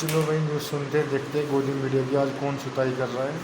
चलो भाई न्यूज़ सुनते हैं, देखते हैं गोदी मीडिया की आज कौन सुताई कर रहा है।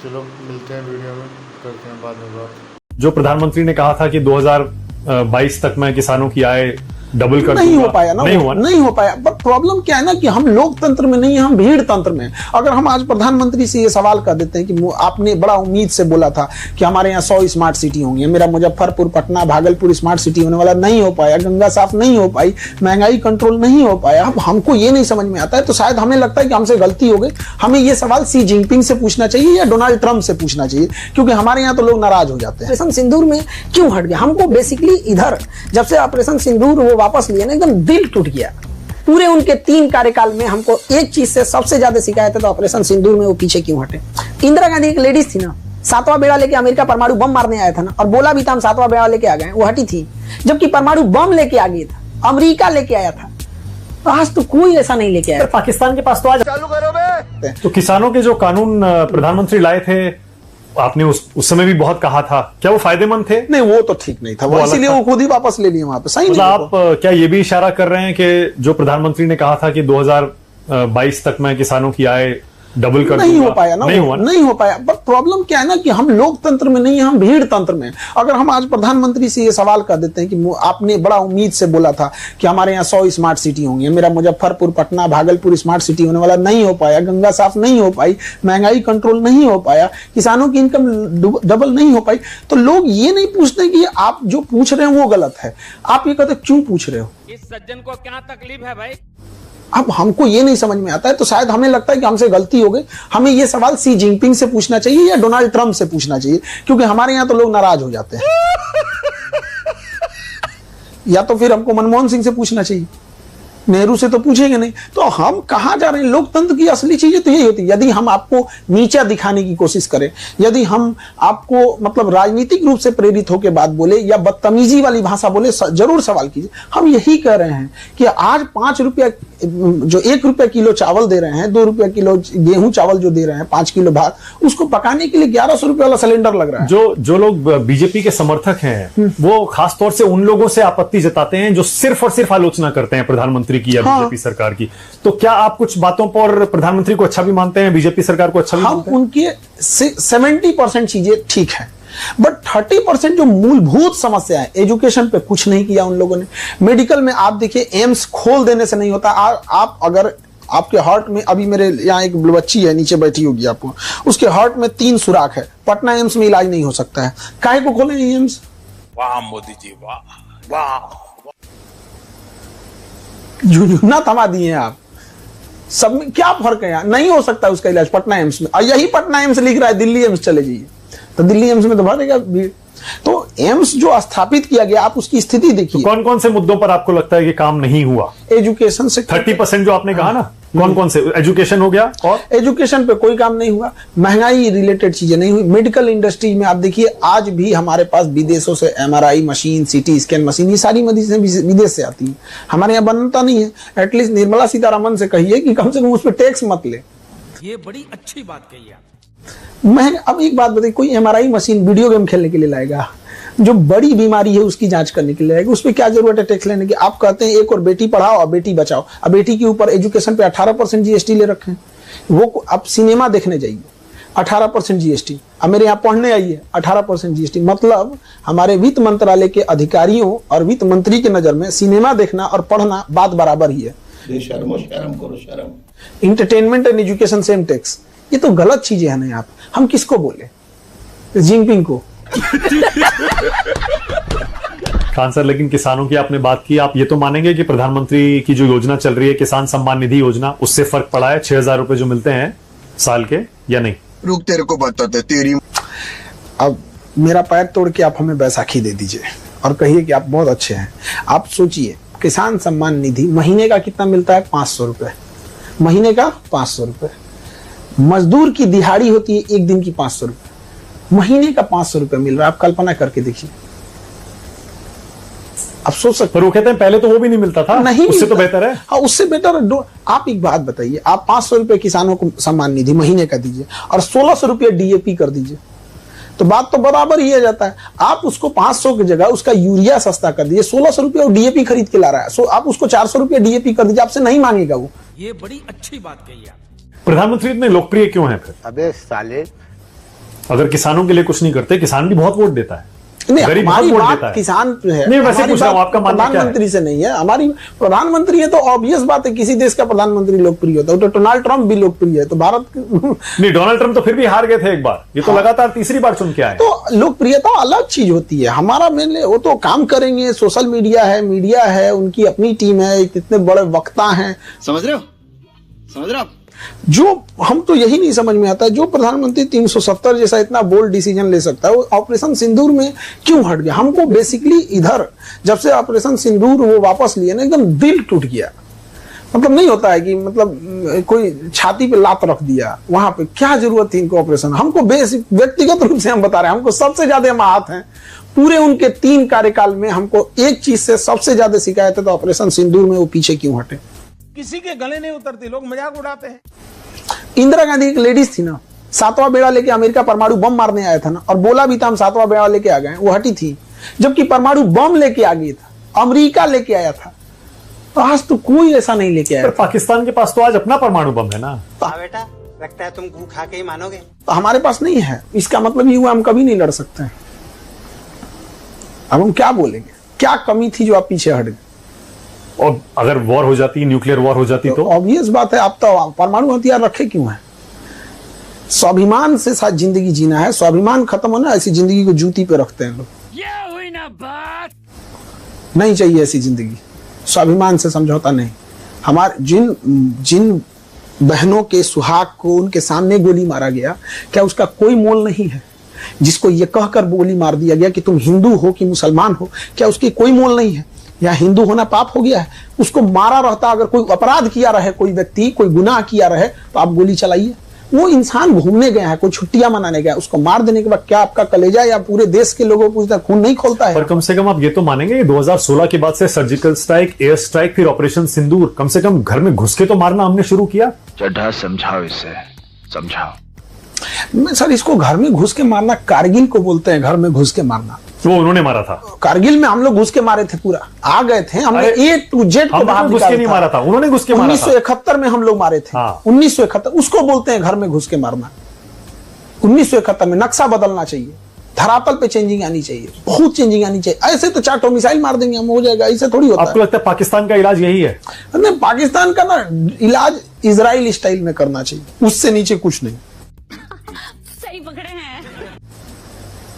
चलो मिलते हैं वीडियो में, करते हैं बाद में बात। जो प्रधानमंत्री ने कहा था कि 2022 तक मैं किसानों की आय डबल कर नहीं दूंगा, हो पाया ना, नहीं हो पाया। पर प्रॉब्लम क्या है ना कि हम लोकतंत्र में नहीं है, हम भीड़ तंत्र में। अगर हम आज प्रधानमंत्री से ये सवाल कर देते हैं कि आपने बड़ा उम्मीद से बोला था कि हमारे यहाँ 100 स्मार्ट सिटी होंगी, मेरा मुजफ्फरपुर, पटना, भागलपुर स्मार्ट सिटी होने वाला, नहीं हो पाया, गंगा साफ नहीं हो पाई, महंगाई कंट्रोल नहीं हो पाया। अब हमको ये नहीं समझ में आता है, तो शायद हमें लगता है कि हमसे गलती हो गई। हमें ये सवाल सी जिनपिंग से पूछना चाहिए या डोनाल्ड ट्रंप से पूछना चाहिए, क्योंकि हमारे यहाँ तो लोग नाराज हो जाते हैं। ऑपरेशन सिंदूर में क्यों हट गया? हमको बेसिकली इधर जब से ऑपरेशन सिंदूर वो वापस लिए ना, एकदम दिल टूट गया। पूरे उनके 3 कार्यकाल में हमको एक चीज से सबसे ज्यादा शिकायत है, तो ऑपरेशन सिंदूर में वो पीछे क्यों हटे। इंदिरा गांधी एक लेडीज थी ना, 7वां बेड़ा लेके अमेरिका परमाणु बम मारने आया था ना, और बोला भी था हम 7वां बेड़ा लेके आ गए, वो हटी थी। जबकि परमाणु बम लेके आ गया था, अमेरिका लेके आया था, आज तो कोई ऐसा नहीं लेके आया। पाकिस्तान के पास तो आज चालू करो बे। तो किसानों के जो कानून प्रधानमंत्री लाए थे, आपने उस समय भी बहुत कहा था, क्या वो फायदेमंद थे? नहीं, वो तो ठीक नहीं था, वो इसीलिए वो खुद ही वापस ले लिए वहां पे। सही मतलब नहीं। आप क्या ये भी इशारा कर रहे हैं कि जो प्रधानमंत्री ने कहा था कि 2022 तक मैं किसानों की आय डबल कर नहीं दूंगा, हो पाया ना, नहीं हो पाया। पर प्रॉब्लम क्या है ना कि हम लोकतंत्र में नहीं है, हम भीड़ तंत्र में। अगर हम आज प्रधानमंत्री से ये सवाल कर देते हैं कि आपने बड़ा उम्मीद से बोला था कि हमारे यहाँ 100 स्मार्ट सिटी होंगी, मेरा मुजफ्फरपुर, पटना, भागलपुर स्मार्ट सिटी होने वाला, नहीं हो पाया, गंगा साफ नहीं हो पाई, महंगाई कंट्रोल नहीं हो पाया, किसानों की इनकम डबल नहीं हो पाई, तो लोग ये नहीं पूछते कि आप जो पूछ रहे हैं वो गलत है। आप ये कहते क्यों पूछ रहे हो? इस सज्जन को क्या तकलीफ है भाई? अब हमको ये नहीं समझ में आता है, तो शायद हमें लगता है कि हमसे गलती हो गई। हमें ये सवाल सी जिनपिंग से पूछना चाहिए या डोनाल्ड ट्रंप से पूछना चाहिए, क्योंकि हमारे यहां तो लोग नाराज हो जाते हैं। या तो फिर हमको मनमोहन सिंह से पूछना चाहिए, नेहरू से तो पूछेंगे नहीं। तो हम कहां जा रहे हैं? लोकतंत्र की असली चीजें तो यही होती है। यदि हम आपको नीचा दिखाने की कोशिश करें, यदि हम आपको मतलब राजनीतिक रूप से प्रेरित होकर बात बोले या बदतमीजी वाली भाषा बोले, जरूर सवाल कीजिए। हम यही कह रहे हैं कि आज 5 रुपया जो 1 रुपया किलो चावल दे रहे हैं, 2 रुपया किलो गेहूं चावल जो दे रहे हैं, 5 किलो भात, उसको पकाने के लिए 1100 रुपये वाला सिलेंडर लग रहा है। जो लोग बीजेपी के समर्थक हैं, वो खासतौर से उन लोगों से आपत्ति जताते हैं जो सिर्फ और सिर्फ आलोचना करते हैं प्रधानमंत्री की या बीजेपी सरकार की। तो क्या आप कुछ बातों पर प्रधानमंत्री को अच्छा भी मानते हैं, बीजेपी सरकार को अच्छा भी मानते हैं? उनके 70% चीजें ठीक है, बट 30% जो मूलभूत समस्या है, एजुकेशन पे कुछ नहीं किया उन लोगों ने। मेडिकल में आप देखिए, एम्स खोल देने से नहीं होता। आप अगर आपके हार्ट में, अभी मेरे यहाँ एक बच्ची है नीचे बैठी होगी, आपको उसके हार्ट में 3 सुराख है, पटना एम्स में इलाज नहीं हो सकता है। काहे को खोले एम्स? वाह मोदी जी, वाह वाह। झुझुना थमा दिए आप। सब में क्या फर्क है? यहाँ नहीं हो सकता उसका इलाज पटना एम्स में, और यही पटना एम्स लिख रहा है दिल्ली एम्स चले जाइए, तो दिल्ली एम्स में तो भरेगा भीड़। तो एम्स जो स्थापित किया गया, आप उसकी स्थिति देखिए। तो कौन कौन से मुद्दों पर आपको लगता है कि काम नहीं हुआ? एजुकेशन से 30% जो आपने कहा ना, कौन कौन से? एजुकेशन हो गया, और एजुकेशन पे कोई काम नहीं हुआ, महंगाई रिलेटेड चीजें नहीं हुई। मेडिकल इंडस्ट्री में आप देखिए, आज भी हमारे पास विदेशों से MRI machine, CT scan machine, ये सारी मशीनें विदेश से आती है, हमारे यहाँ बनता नहीं है। एटलीस्ट निर्मला सीतारमन से कहिए कि कम से कम उस पर टैक्स मत ले। ये बड़ी अच्छी बात कही आप। अब एक बात बताइए, कोई MRI मशीन वीडियो गेम खेलने के लिए लाएगा? जो बड़ी बीमारी है उसकी जांच करने के लिए लाएगा, उस पर क्या जरूरत है टैक्स लेने की? आप कहते हैं एक और बेटी पढ़ाओ और बेटी बचाओ, अब बेटी के ऊपर एजुकेशन पे 18% GST ले रखे हैं। वो आप सिनेमा देखने जाइए, 18% GST। अब मेरे यहाँ पढ़ने आइए, 18% GST। मतलब हमारे वित्त मंत्रालय के अधिकारियों और वित्त मंत्री की नजर में सिनेमा देखना और पढ़ना बात बराबर ही है। शर्म करो शर्म। Entertainment and education same tax, ये तो गलत चीजें हैं। नहीं, आप हम किसको बोले? जिनपिंग को? खान सर, लेकिन किसानों की आपने बात की, आप ये तो मानेंगे कि प्रधानमंत्री की जो योजना चल रही है, किसान सम्मान निधि योजना, उससे फर्क पड़ा है 6,000 रुपए जो मिलते हैं साल के, या नहीं? रुक, तेरे को बताते तेरी। अब मेरा पैर तोड़ के आप हमें बैसाखी दे दीजिए और कहिए कि आप बहुत अच्छे हैं। आप सोचिए, किसान सम्मान निधि महीने का कितना मिलता है? 500 रुपए महीने का, 500 रुपए। मजदूर की दिहाड़ी होती है एक दिन की 500 रुपए, महीने का 500 रुपए मिल रहा है। आप कल्पना करके देखिए, आप सोच सकते। पर वो कहते हैं पहले तो वो भी नहीं मिलता था, नहीं, उससे तो बेहतर है। हाँ, उससे बेटर है। आप एक बात बताइए, आप 500 रुपए किसानों को सम्मान निधि महीने का दीजिए और 1600 रुपये DAP कर दीजिए, तो बात तो बराबर ही आ जाता है। आप उसको 500 की जगह उसका यूरिया सस्ता कर दीजिए, 1600 रुपये और DAP खरीद के ला रहा है, सो आप उसको 400 रुपये DAP कर दीजिए, आपसे नहीं मांगेगा वो। ये बड़ी अच्छी बात कही आप। प्रधानमंत्री इतने लोकप्रिय क्यों हैं फिर? अबे साले, अगर किसानों के लिए कुछ नहीं करते, किसान भी बहुत वोट देता है, नहीं, गरीब हमारी बहुत वोट बात देता है। किसान पे है। नहीं, वैसे हमारी पूछ रहा हूं, बात आपका मानना क्या है? प्रधानमंत्री से नहीं है, हमारी प्रधानमंत्री है तो ऑब्वियस बात है, किसी देश का प्रधानमंत्री लोकप्रिय होता है, तो डोनाल्ड ट्रंप भी लोकप्रिय है, तो भारत नहीं, डोनाल्ड ट्रंप तो फिर भी हार गए थे एक बार, ये तो लगातार तीसरी बार चुन के आए। तो लोकप्रियता अलग चीज होती है। हमारा मेनली वो तो काम करेंगे, सोशल मीडिया है, उनकी अपनी टीम है, कितने बड़े वक्ता हैं, समझ रहे हो आप? जो हम तो यही नहीं समझ में आता, जो प्रधानमंत्री 370 जैसा इतना बोल्ड डिसीजन ले सकता है, वो ऑपरेशन सिंदूर में क्यों हट गया? हमको बेसिकली इधर जब से ऑपरेशन सिंदूर वो वापस लिए ना, एकदम दिल टूट गया। मतलब नहीं होता है कि मतलब कोई छाती पे लात रख दिया, वहां पे क्या जरूरत थी इनको ऑपरेशन? हमको व्यक्तिगत रूप से हम बता रहे हैं, हमको सबसे ज्यादा हम आहत हैं। पूरे उनके 3 कार्यकाल में हमको एक चीज से सबसे ज्यादा शिकायत है, तो ऑपरेशन सिंदूर में वो पीछे क्यों हटे? किसी के गले नहीं उतरती, लोग मजाक उड़ाते हैं। इंदिरा गांधी एक लेडीज थी ना, 7वां बेड़ा लेके अमेरिका परमाणु बम मारने आया था ना, और बोला भी था हम 7वां बेड़ा लेके आ गए, वो हटी थी। जबकि परमाणु बम लेके आ गई था, अमेरिका लेके आया था, तो आज तो कोई ऐसा नहीं लेके आया। पर पाकिस्तान के पास तो आज अपना परमाणु बम है ना। बेटा लगता है तुम गू खा के ही मानोगे। तो हमारे पास नहीं है, इसका मतलब ये हुआ हम कभी नहीं लड़ सकते हैं। अब हम क्या बोलेंगे? क्या कमी थी जो आप पीछे हट गए? और अगर वॉर हो जाती, न्यूक्लियर वॉर हो जाती तो ऑब्वियस बात है, आप तो परमाणु हथियार रखे क्यों है? स्वाभिमान से साथ जिंदगी जीना है, स्वाभिमान खत्म होना, ऐसी जिंदगी को जूती पे रखते हैं लोग। ये हुई ना बात। नहीं चाहिए ऐसी जिंदगी, स्वाभिमान से समझौता नहीं। हमारे जिन बहनों के सुहाग को उनके सामने गोली मारा गया, क्या उसका कोई मोल नहीं है? जिसको ये कहकर गोली मार दिया गया कि तुम हिंदू हो कि मुसलमान हो, क्या उसकी कोई मोल नहीं है? या हिंदू होना पाप हो गया है? उसको मारा रहता, अगर कोई अपराध किया रहे, कोई व्यक्ति कोई गुनाह किया रहे, तो आप गोली चलाइए। वो इंसान घूमने गया है, कोई छुट्टियां मनाने गया, उसको मार देने के बाद क्या आपका कलेजा या पूरे देश के लोगों को इतना खून नहीं खोलता है? पर कम से कम आप ये तो मानेंगे 2016 के बाद से सर्जिकल स्ट्राइक, एयर स्ट्राइक, फिर ऑपरेशन सिंदूर, कम से कम घर में घुस के तो मारना हमने शुरू किया। चड्ढा समझाओ इसे, समझाओ। सर, इसको घर में घुस के मारना कारगिल को बोलते हैं, घर में घुस के मारना। वो उन्होंने मारा था कारगिल में हम लोग घुस के मारे थे, पूरा आ गए थे हमने, A to Z को बाहर घुस के नहीं मारा था, उन्होंने घुस के मारा था। 1971 में हम लोग मारे थे। हाँ। 1971 उसको बोलते हैं घर में घुस के मारना। 1971 में नक्शा बदलना चाहिए, धरातल पे चेंजिंग आनी चाहिए, बहुत चेंजिंग आनी चाहिए। ऐसे तो 4 मिसाइल मार देंगे हम, हो जाएगा, ऐसे थोड़ी होता आपको लगता है पाकिस्तान का इलाज यही है? नहीं, पाकिस्तान का ना इलाज इजराइल स्टाइल में करना चाहिए, उससे नीचे कुछ नहीं। सही पकड़े हैं।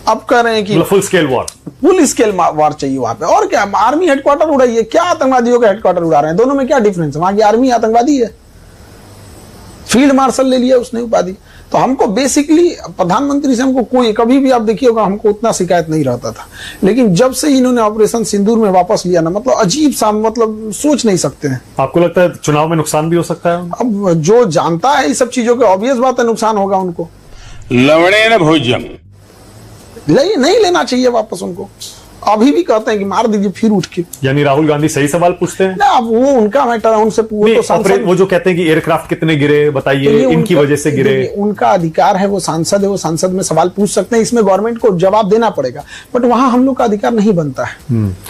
अब कह रहे हैं कि full scale war, full scale war चाहिए वहां पे। और क्या, आर्मी हेडक्वार्टर उड़ाइए, क्या आतंकवादियों का हेडक्वार्टर उड़ा रहे हैं? दोनों में क्या डिफरेंस है? वहां की आर्मी आतंकवादी है, फील्ड मार्शल ले लिया उसने उपाधि। तो हमको बेसिकली प्रधानमंत्री से हमको कोई, कभी भी आप देखिए होगा, हमको उतना शिकायत नहीं रहता था। लेकिन जब से इन्होंने ऑपरेशन सिंदूर में वापस लिया ना, मतलब अजीब सा, मतलब सोच नहीं सकते हैं। आपको लगता है चुनाव में नुकसान भी हो सकता है? अब जो जानता है इस सब चीजों के, ऑब्वियस बात है नुकसान होगा उनको। लवणे न भोजम, नहीं लेना चाहिए वापस उनको। अभी भी कहते हैं कि मार दीजिए, फिर उठ के। यानी राहुल गांधी सही सवाल पूछते हैं ना, अब वो उनका मैटर है, उनसे वो जो कहते हैं कि एयरक्राफ्ट कितने गिरे बताइए, इनकी वजह से गिरे। उनका अधिकार है, वो सांसद है, वो सांसद में सवाल पूछ सकते हैं, इसमें गवर्नमेंट को जवाब देना पड़ेगा, बट वहां हम लोग का अधिकार नहीं बनता है।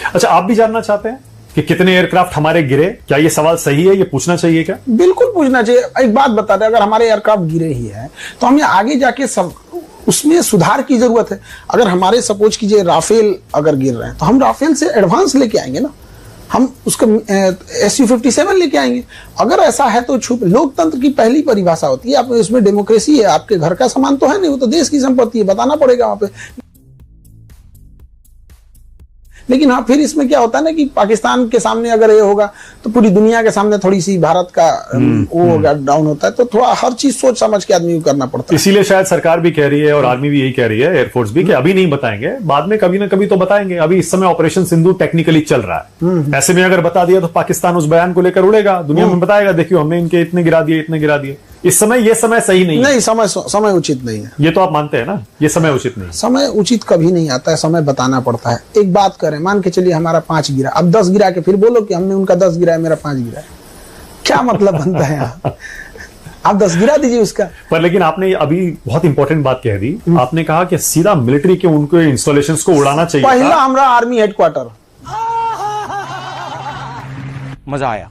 अच्छा, आप भी जानना चाहते हैं कि कितने एयरक्राफ्ट हमारे गिरे? क्या ये सवाल सही है? ये पूछना चाहिए क्या? बिल्कुल पूछना चाहिए। एक बात बता दें, अगर हमारे एयरक्राफ्ट गिरे ही है तो हमें आगे जाके सब उसमें सुधार की जरूरत है। अगर हमारे सपोज कीजिए राफेल अगर गिर रहे हैं, तो हम राफेल से एडवांस लेके आएंगे ना, हम उसका Su-57 लेके आएंगे। अगर ऐसा है तो छुप, लोकतंत्र की पहली परिभाषा होती है, आप इसमें डेमोक्रेसी है, आपके घर का सामान तो है नहीं, वो तो देश की संपत्ति है, बताना पड़ेगा वहां पे। लेकिन हाँ, फिर इसमें क्या होता है ना कि पाकिस्तान के सामने अगर ये होगा तो पूरी दुनिया के सामने थोड़ी सी भारत का वो होगा, डाउन होता है, तो थोड़ा हर चीज सोच समझ के आदमी को करना पड़ता है। इसीलिए शायद सरकार भी कह रही है और आर्मी भी यही कह रही है, एयरफोर्स भी, कि अभी नहीं बताएंगे, बाद में कभी ना कभी तो बताएंगे। अभी इस समय ऑपरेशन सिंदूर टेक्निकली चल रहा है, ऐसे में अगर बता दिया तो पाकिस्तान उस बयान को लेकर उड़ेगा, दुनिया में बताएगा, देखियो हमने इनके इतने गिरा दिए, इतने गिरा दिए। इस समय ये समय सही नहीं है। नहीं, समय उचित नहीं है। ये तो आप मानते हैं ना, ये समय उचित नहीं। समय उचित कभी नहीं आता है, समय बताना पड़ता है। एक बात करें, मान के चलिए हमारा 5 गिरा, अब 10 गिरा के फिर बोलो कि हमने उनका 10 गिरा है, मेरा 5 गिरा है, क्या मतलब बनता है? आप 10 गिरा दीजिए उसका। पर लेकिन आपने अभी बहुत इंपॉर्टेंट बात कह दी, आपने कहा कि सीधा मिलिट्री के उनको इंस्टॉलेशंस को उड़ाना चाहिए। पहला हमारा आर्मी हेडक्वार्टर। मजा आया।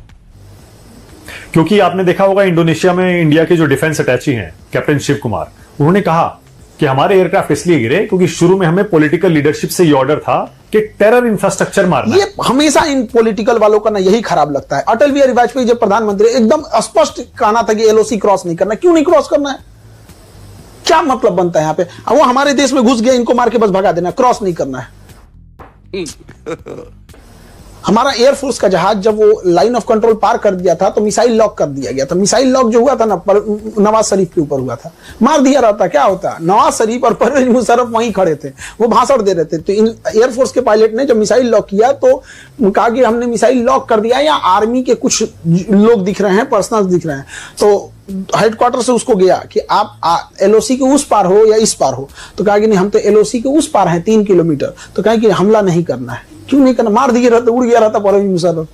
क्योंकि आपने देखा होगा इंडोनेशिया में इंडिया के जो डिफेंस अटैची हैं कैप्टन शिव कुमार, उन्होंने कहा कि हमारे एयरक्राफ्ट इसलिए गिरे क्योंकि शुरू में हमें पॉलिटिकल लीडरशिप से ये ऑर्डर था कि टेरर इंफ्रास्ट्रक्चर मारना। ये हमेशा इन पॉलिटिकल वालों का ना यही खराब लगता है। अटल बिहारी वाजपेयी जब प्रधानमंत्री एकदम स्पष्ट कहना था कि एलओसी क्रॉस नहीं करना। क्यों नहीं क्रॉस करना है? क्या मतलब बनता है यहाँ पे? वो हमारे देश में घुस गया, इनको मार के बस भगा देना, क्रॉस नहीं करना है। हमारा एयरफोर्स का जहाज जब वो लाइन ऑफ कंट्रोल पार कर दिया था तो मिसाइल लॉक कर दिया गया था। मिसाइल लॉक जो हुआ था ना नवाज शरीफ के ऊपर हुआ था, मार दिया रहता क्या होता? नवाज शरीफ और परवेज मुशर्रफ वहीं खड़े थे, वो भाषण दे रहे थे। तो इन एयरफोर्स के पायलट ने जब मिसाइल लॉक किया तो कहा कि हमने मिसाइल लॉक कर दिया, या आर्मी के कुछ लोग दिख रहे हैं, पर्सनल दिख रहे हैं। तो हेडक्वार्टर से उसको गया कि आप एलओसी के उस पार हो या इस पार हो, तो कहा कि नहीं हम तो एलओसी के उस पार हैं 3 किलोमीटर। तो कहा कि हमला नहीं करना है। क्यों नहीं करना? मार दिया रहता, उड़ गया रहता परवेज मुशर्रफ।